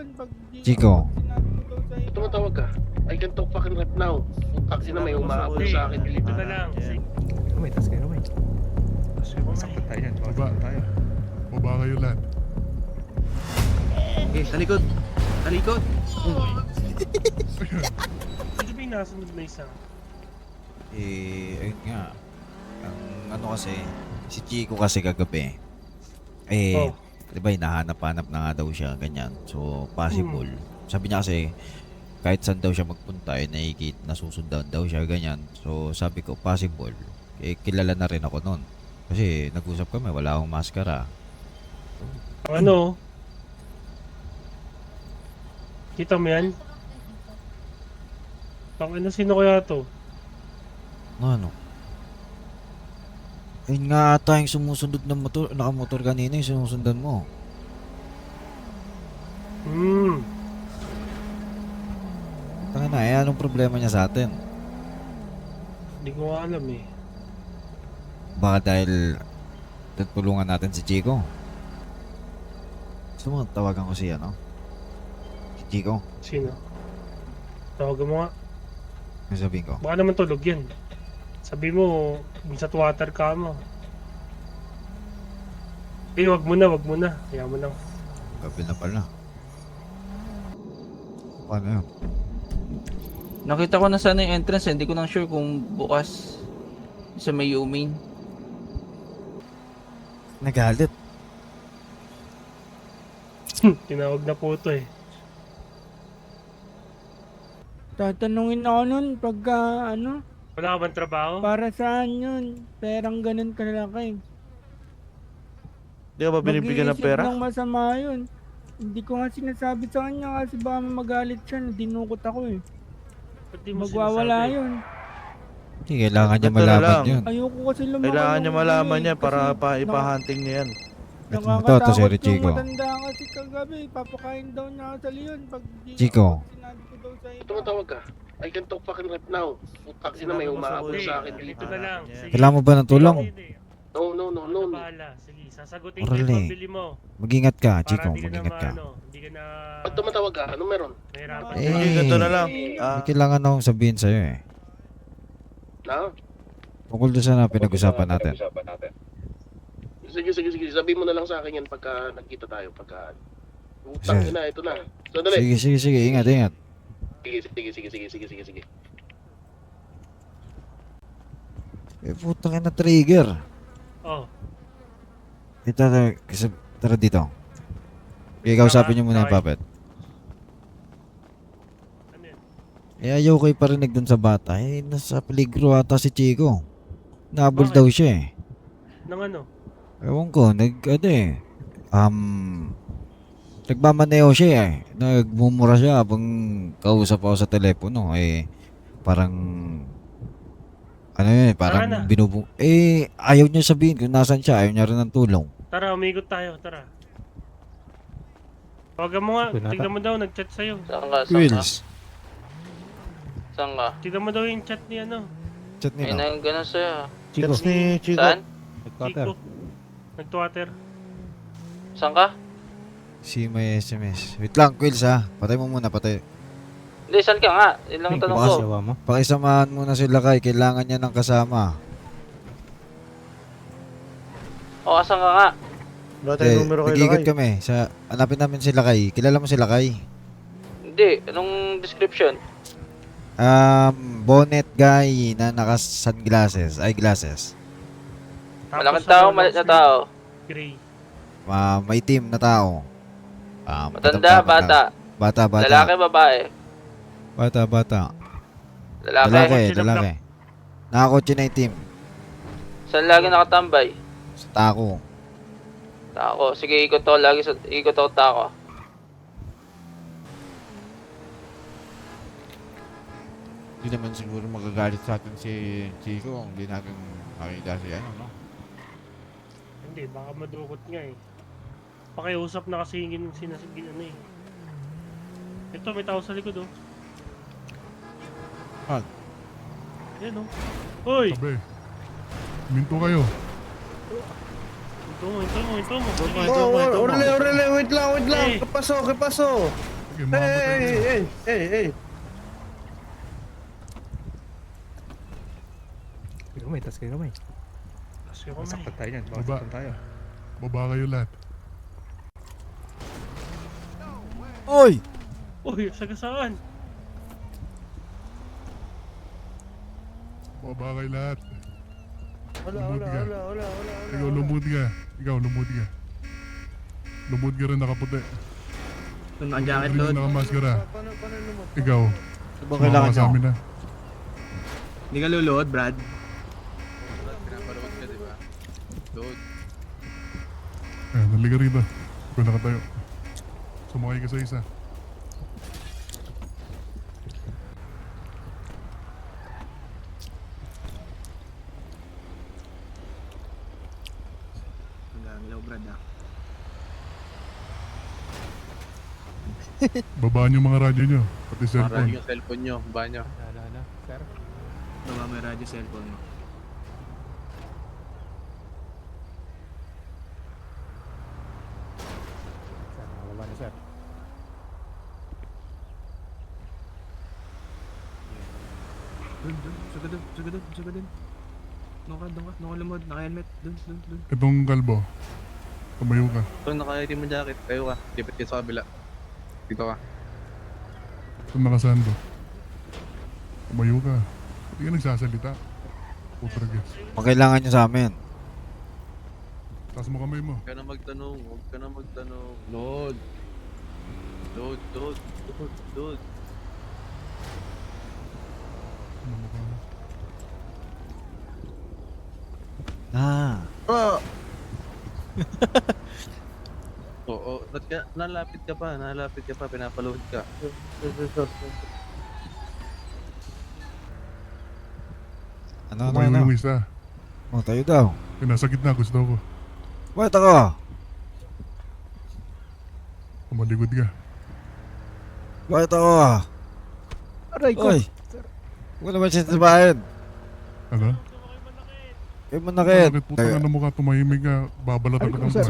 yun. Pag Chico. sinabi ko daw sa'yo. Tumatawag ka. I can talk fucking right now. Yung taxi na may umaabot sa akin. Dito na lang. Rumay, taas kayo, Rumay. Taas kayo, masaktan tayo yan. Masaktan tayo. Baba kayo lahat. Okay, talikod. Talikod. Sino ba yung nasunod na isa? Ayun nga. Ang ano kasi, si Chico kasi kagabi. Oh. Di ba, hinahanap-hanap na nga daw siya, ganyan. So, possible. Sabi niya kasi, kahit saan daw siya magpunta, nasusundan daw siya, ganyan. So, sabi ko, possible. Kilala na rin ako nun. Kasi, nag-usap kami, wala akong maskara. Ano? Kita mo yan? Ano, sino kaya to? Ano? Ayun nga ata yung sumusunod ng motor, nakamotor kanina yung sinusundan mo. Tanga na, anong problema niya sa atin? Hindi ko alam eh. Baka dahil tutulungan natin si Chico. Gusto mo tawagan ko si si Chico? Sino? Tawagan mo nga. Ano sabihin ko? Baka naman tulog yan. Sabi mo, sa water ka mo. Wag mo na. Kaya mo lang. Gabi na pala. Paano yun? Nakita ko na sana yung entrance, hindi ko lang sure kung bukas sa may Yumin. Nagalit. Tinawag na po ito eh. Tatanungin ako nun pagka Wala ka bang trabaho? para saan yun? Perang ganun kalaki. Di ka ba binibigyan ng Mag-iisip pera? ng masama yun. Hindi ko nga sinasabi sa kanya kasi baka magalit siya na dinukot ako eh. Ba't di mo Magwawala sinasabi? yun. Hindi, kailangan niya Ito na malaman lang. yun. Ayoko kasi lumakas. Kailangan niya malaman niya para Kasi ipahunting niya yan. Ito si nakakatakot Chico. yung matanda kasi kagabi. Papakain daw niya ako sa leon. Pag di Chico. sinabi ko daw sa'yo. Tumatawag ka. I can talk fucking right now. Yung taxi na may umaabot sa akin. Dito na lang. Sige. Kailangan mo ba ng tulong? No. Bahala. Sige, sasagutin ko Orale. yung pabili mo. Mag-ingat ka, Para Chico. di ka na Mag-ingat ka. Hindi ka na Ba't tumatawag ka? Ano meron? mahirapan. Sige, ganito na lang. May kailangan akong sabihin sa'yo eh. Na? Tungkol doon sa pinag-usapan natin. Sige. Sabihin mo na lang sa akin yan pagka nagkita tayo. Pagka... Utang Sige. na, ito na. Sandali. Sige. Ingat. Sige. Putang ina trigger. Oh. Tara dito. Kausapin niyo muna yung puppet. Ano yun? Ayaw ko iparinig dun sa bata. Nasa peligro ata si Chico. Nabol Bakit? daw siya eh. Nang ano? Ewan ko, nagmamaneo siya eh. Nagmumura siya habang kausap ako sa telepono. Parang, parang Tara na. ayaw niya sabihin kung nasan siya. Ayaw niya rin ng tulong. Tara, umikot tayo. Tara. Tawagan mo nga. Pinata. Tignan mo daw. Nag-chat sa'yo. Wills, Saan ka? Tignan mo daw yung chat ni chat May nila. nang ganun sa'yo. Chico, Chats ni Chico. Saan? headquarter. Chico. Nag-twatter. Saan ka? Si may SMS. Wait lang, Quills ha. Patay mo muna, patay. Hindi, saan ka nga? Ilang tanong ko. Jawa mo. Pakisamahan muna sila kay. Kailangan niya ng kasama. O, asan ka nga? Wala tayong numero kay Nag-iikot Lakay. kami. Hanapin namin si Lakay. Kilala mo si Lakay? Hindi, anong description? Bonnet guy na naka-sunglasses, eyeglasses. Malaking tao, malit na tao. Gray. Maitim na tao. Matanda, bata. Bata. Lalaki, babae. Bata. Lalaki. Lalaki. Nakakotse na itim. Saan lagi nakatambay? Sa tako. Tako. Sige, ikot ako lagi sa... Ikot ako tako. Hindi naman siguro magagalit sa atin si Chico kung hindi natin makita si no? Hindi, baka madukot nga eh. Pakiusap na kasi yung sinasagin eh. Ito, may tao sa likod oh. Ah. Yan oh. Hoy! Sabi. Minto kayo. Ito Hinto mo. Orle, wait lang. Eh. ¿Qué pasó? Sige, mamatay na. Hey. Kaya may, tas kayo may. Kasi ako may. Masaktan tayo yan, Baba. masaktan tayo. Baba kayo lahat. Oy! Uy, sagasaan. Baba kayo lahat. Wala. Ikaw lumod ka. Lumod ka rin nakaputi. Naka-jacket Ikaw rin nakamaskara. Paano lumot? Ikaw. Ano bang kailangan sumama ka sa nyo? amin na. Hindi ka luluhod, Brad. Ayan, naliga rito. Ikaw nakatayo. Sumakay ka sa isa. Nagamilaw, Brad, ah. Babaan yung mga radyo nyo. Pati cellphone. Yung cellphone nyo, banyo. Hala, sir. Baba mo yung radyo cellphone mo. Sir, nakababa na, sir. Sugadun. Doon ka lumod, naka-helmet. Doon. Itong kalbo. Tumayo ka. Kung naka-itim mo jacket, kayo ka. Lipit kayo sa kabila. Dito ka. Itong nakasando. Tumayo ka. Hindi ka nagsasalita. Putragis. Ang kailangan nyo sa amin. Taas mo kamay mo. Huwag ka na magtanong. Load. Ano mo ka? Ah. Oo. Nalapit ka pa. Pinapaload ka. Tumayo yung isa. Oh, tayo daw. Yung nasa gitna, gusto ko. Bakit ako? Kumaligod ka. Bakit ako? Aray ko! Oy! Huwag naman siya sabahin. Ano? Kayo manakit. Bakit puta na mukha tumahimik ka? Babalatan ka ng bahay.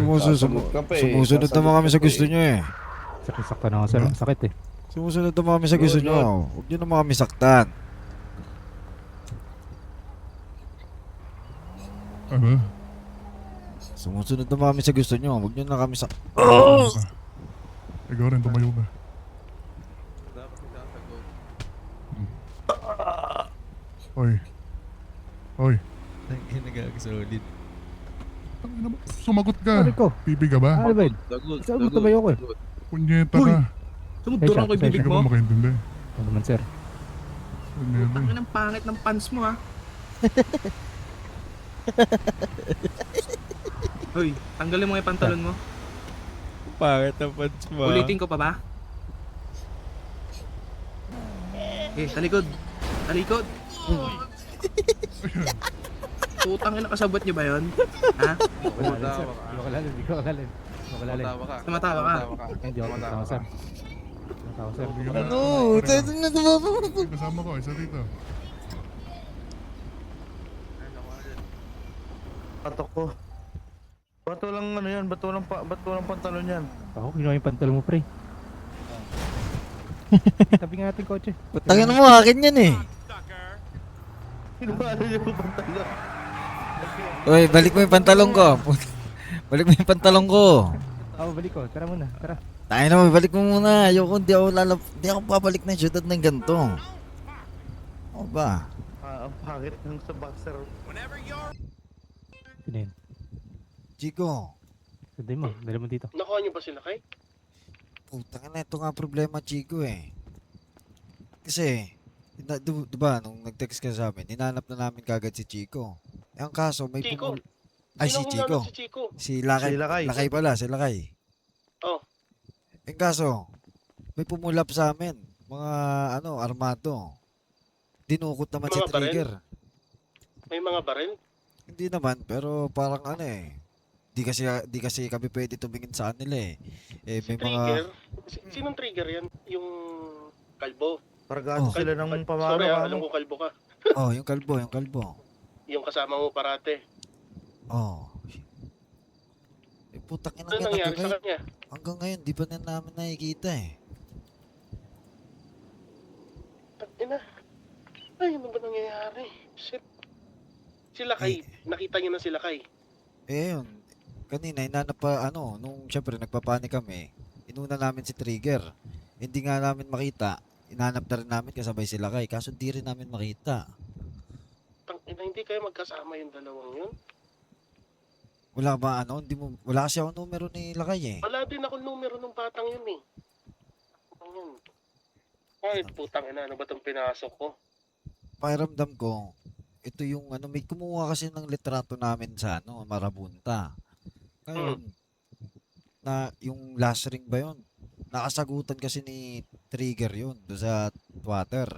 Sumusunod naman kami sa gusto nyo eh. Sakit na ako, sir. Sakit eh. Sumusunod naman kami sa gusto nyo. Huwag nyo naman kami saktan. Ano? Sumusunod naman kami sa gusto nyo. Huwag nyo na kami Tumayo ka. Ikaw rin, tumayo ka. Dapat nagsasagot. Oy. Nagagasolid. Sumagot Aray ka. ko! Pipi ka ba? Ano ba yun? Sagot. Saan mo tumayo ko eh? Punyeta ka. Sumudurang ko yung Sir, bibig Hindi ka mo. ba makaintindi? Ano naman, sir? Punyeta. Tangin ang pangit ng pants mo, ha. Hoy, tanggalin mo yung pantalon mo. Pangit ang pants mo. Ulitin ko pa ba? Talikod. Tutang ina, kasabot niyo ba yun? Ha? Wala sir. Hindi ko kalalim. Tumatawa ka. Tumatawa ka. Hindi ako tatawa, sir. Tatawa, sir. Ano? Tayo na tumama. Kasama ko, isa rito. Patok ko. Bato lang ano yan, bato lang pantalon yan. Ako, kinuha yung pantalon mo, pre. Tabi nga natin kotse. Putangin mo, akin yan eh. Kinuha yung pantalon. Uy, balik mo yung pantalong ko. Balik mo yung pantalong ko. Ako, balik ko. Tara muna, tara. Tayo na, balik mo muna. Ayoko, di ako babalik na syudad ng ganito. Ano ba? Ang pangit ng sa boxer. Sino yun? Chico, Sunday mo, dala mo dito. Nakuha niyo ba sila kay? putang na, ito nga problema, Chico eh. Kasi, diba, nung nag-text ka sa amin, hinanap na namin kagad si Chico. Eh, ang kaso, may Chico? Ay, si Sino Chico. Si Chico. Si Lakay. Si Lakay. Lakay pala, si Lakay. Oh. Eh, kaso, may pumulap sa amin. Mga, armado. Dinukot naman si Mga baril? Trigger. May mga baril? Hindi naman, pero parang di kasi kami pwede tumingin sa kanila eh. Eh, Si may Trigger? mga, Sinong Trigger yan? Yung kalbo? Pargado Oh. sila ng pamalo. Sorry, alam ko kalbo ka. yung kalbo. Yung kasama mo parate. Oh. putang ina Ano yan, nangyari sa kanya? hanggang ngayon, di pa na namin nakikita eh. Ina. Ay, ano ba nangyayari? Shit. Sila Kay, nakita niyo na sila Kay. Eh yun, kanina inanap pa nung syempre nagpapanik kami, inuna namin si Trigger. Hindi nga namin makita, inanap na rin namin kasabay sila Kay, kaso di rin namin makita. Ina, hindi kayo magkasama yung dalawang yun? Wala ba wala kasi ako numero ni Lakay eh. Wala din ako numero ng batang yun eh. Ano yun? Ay, putang ina, ano ba itong pinasok ko? Pakiramdam ko, ito yung may kumuha kasi ng litrato namin sa Marabunta. Ngayon, na yung last ring ba yun? Nakasagutan kasi ni Trigger yun doon sa Twatter.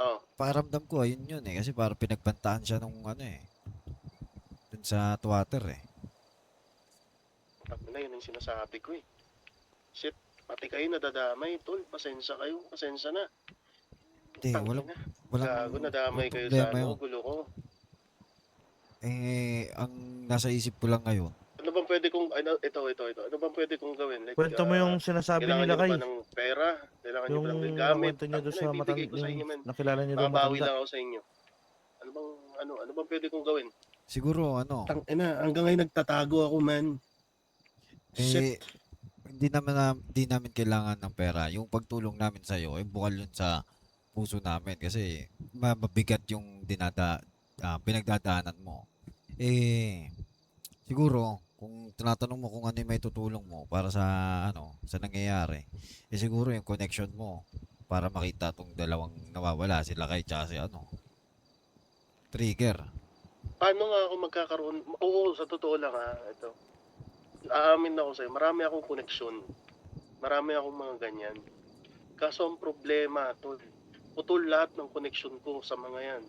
Oh, Pakiramdam ko ayun yun eh kasi parang pinagbantaan siya nung dun sa Twatter eh. putang ina, yun ang sinasabi ko eh. Shit, pati kayo nadadamay, tol. Pasensya kayo, pasensya na. Hindi, Putang ina. walang Gago, nadamay kayo problema sa yun. gulo ko. Ang nasa isip ko lang ngayon, Ano bang pwede kong, ito. Ano bang pwede kong gawin? Like, Kwento mo yung sinasabi kailangan nila nyo ba kay. ng pera? Kailangan nyo Yung ba ng gamit? kwento niyo doon sa Ibibigay ko sa inyo, man. nakilala niyo doon Babawi matanda. lang ako sa inyo. Ano bang pwede kong gawin? siguro Ina, hanggang ngayon nagtatago ako, man. Shit. hindi namin kailangan ng pera. Yung pagtulong namin sa iyo, bukal yun sa puso namin kasi mabigat yung pinagdadaanan mo. Siguro kung tinatanong mo kung ano yung may tutulong mo para sa sa nangyayari, siguro yung connection mo para makita tong dalawang nawawala, sila Kay tsaka si Trigger. Paano nga ako magkakaroon? Oo, sa totoo lang ito. Aamin ako sa'yo, marami akong koneksyon. Marami akong mga ganyan. Kaso ang problema, tol, putol lahat ng koneksyon ko sa mga yan.